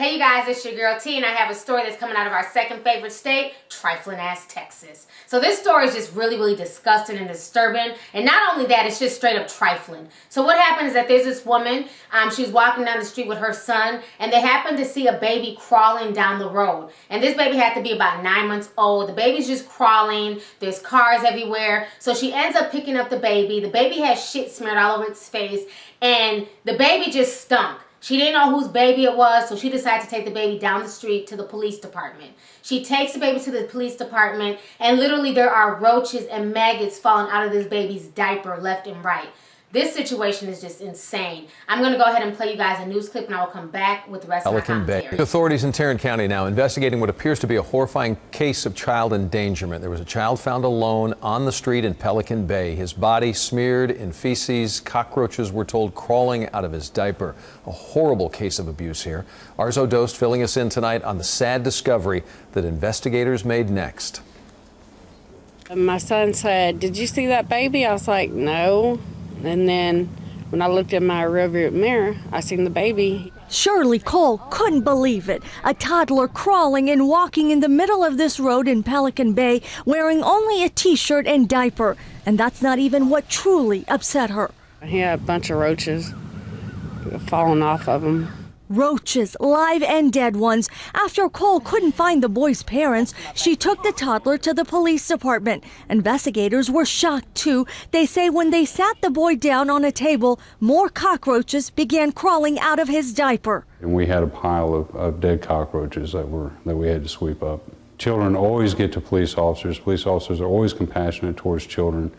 Hey you guys, it's your girl T, and I have a story that's coming out of our second favorite state, trifling ass Texas. So this story is just really disgusting and disturbing, and not only that, it's just straight up trifling. So what happened is that there's this woman, she was walking down the street with her son, and they happened to see a baby crawling down the road. And this baby had to be about 9 months old. The baby's just crawling, there's cars everywhere. So she ends up picking up the baby. The baby has shit smeared all over its face, and the baby just stunk. She didn't know whose baby it was, so she decided to take the baby down the street to the police department. She takes the baby to the police department, and literally there are roaches and maggots falling out of this baby's diaper left and right. This situation is just insane. I'm going to go ahead and play you guys a news clip, and I will come back with the rest of my commentary. Authorities in Tarrant County now investigating what appears to be a horrifying case of child endangerment. There was a child found alone on the street in Pelican Bay. His body smeared in feces. Cockroaches were told crawling out of his diaper. A horrible case of abuse here. Arzo Dost filling us in tonight on the sad discovery that investigators made next. My son said, "Did you see that baby?" I was like, "No." And then when I looked in my rearview mirror, I seen the baby. Shirley Cole couldn't believe it. A toddler crawling and walking in the middle of this road in Pelican Bay wearing only a t-shirt and diaper. And that's not even what truly upset her. He had a bunch of roaches falling off of him. Roaches, live and dead ones. After Cole couldn't find the boy's parents, she took the toddler to the police department. Investigators were shocked too. They say when they sat the boy down on a table, more cockroaches began crawling out of his diaper. And we had a pile of dead cockroaches that we had to sweep up. Children always get to police officers. Police officers are always compassionate towards children.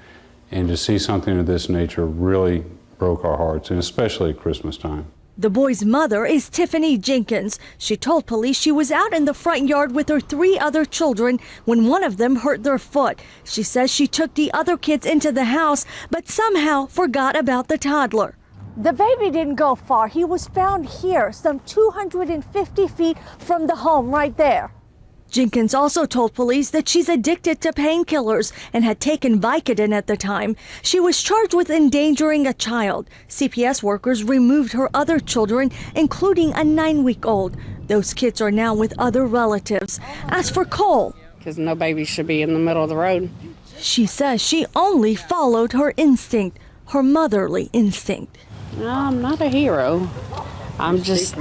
And to see something of this nature really broke our hearts, and especially at Christmas time. The boy's mother is Tiffany Jenkins. She told police she was out in the front yard with her 3 other children when one of them hurt their foot. She says she took the other kids into the house, but somehow forgot about the toddler. The baby didn't go far. He was found here, some 250 feet from the home right there. Jenkins also told police that she's addicted to painkillers and had taken Vicodin at the time. She was charged with endangering a child. CPS workers removed her other children, including a 9-week-old. Those kids are now with other relatives. As for Cole, Because no baby should be in the middle of the road. She says she only followed her instinct, her motherly instinct. No, I'm not a hero. I'm just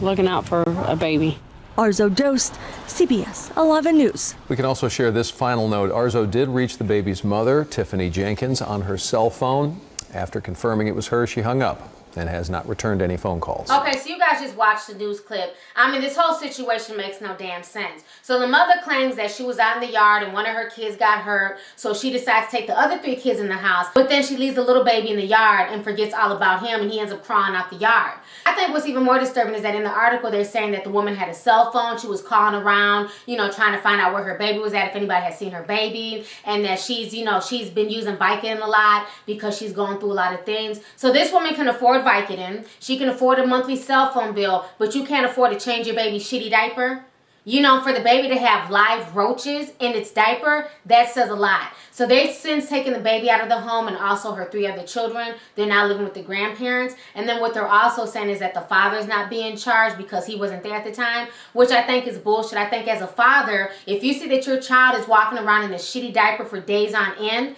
looking out for a baby. Arzo Dost, CBS 11 News. We can also share this final note. Arzo did reach the baby's mother, Tiffany Jenkins, on her cell phone. After confirming it was her, she hung up and has not returned any phone calls. Okay, so you guys just watched the news clip. I mean, this whole situation makes no damn sense. So the mother claims that she was out in the yard and one of her kids got hurt, so she decides to take the other 3 kids in the house, but then she leaves the little baby in the yard and forgets all about him, and he ends up crawling out the yard. I think what's even more disturbing is that in the article they're saying that the woman had a cell phone. She was calling around, trying to find out where her baby was at, if anybody had seen her baby, and that she's been using Vicodin a lot because she's going through a lot of things. So this woman can afford Vicodin, she can afford a monthly cell phone bill, but you can't afford to change your baby's shitty diaper. For the baby to have live roaches in its diaper, that says a lot. So they've since taken the baby out of the home and also her 3 other children. They're now living with the grandparents. And then what they're also saying is that the father's not being charged because he wasn't there at the time, which I think is bullshit. I think as a father, if you see that your child is walking around in a shitty diaper for days on end,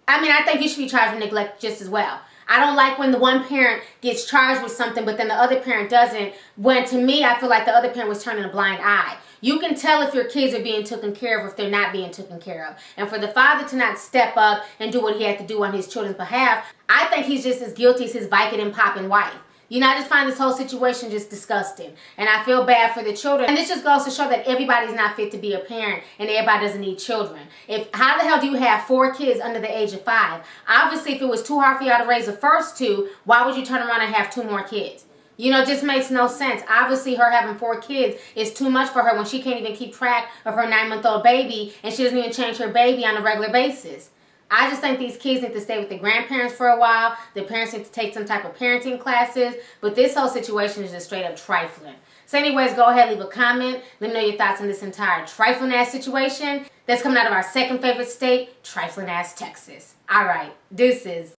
I think you should be charged with neglect just as well. I don't like when the one parent gets charged with something, but then the other parent doesn't. When, to me, I feel like the other parent was turning a blind eye. You can tell if your kids are being taken care of or if they're not being taken care of. And for the father to not step up and do what he had to do on his children's behalf, I think he's just as guilty as his Vicodin popping wife. I just find this whole situation just disgusting. And I feel bad for the children. And this just goes to show that everybody's not fit to be a parent and everybody doesn't need children. How the hell do you have 4 kids under the age of 5? Obviously, if it was too hard for y'all to raise the first 2, why would you turn around and have 2 more kids? It just makes no sense. Obviously, her having 4 kids is too much for her when she can't even keep track of her 9-month-old baby and she doesn't even change her baby on a regular basis. I just think these kids need to stay with the grandparents for a while. The parents need to take some type of parenting classes. But this whole situation is just straight up trifling. So anyways, go ahead, leave a comment. Let me know your thoughts on this entire trifling ass situation that's coming out of our second favorite state, trifling ass Texas. All right, deuces.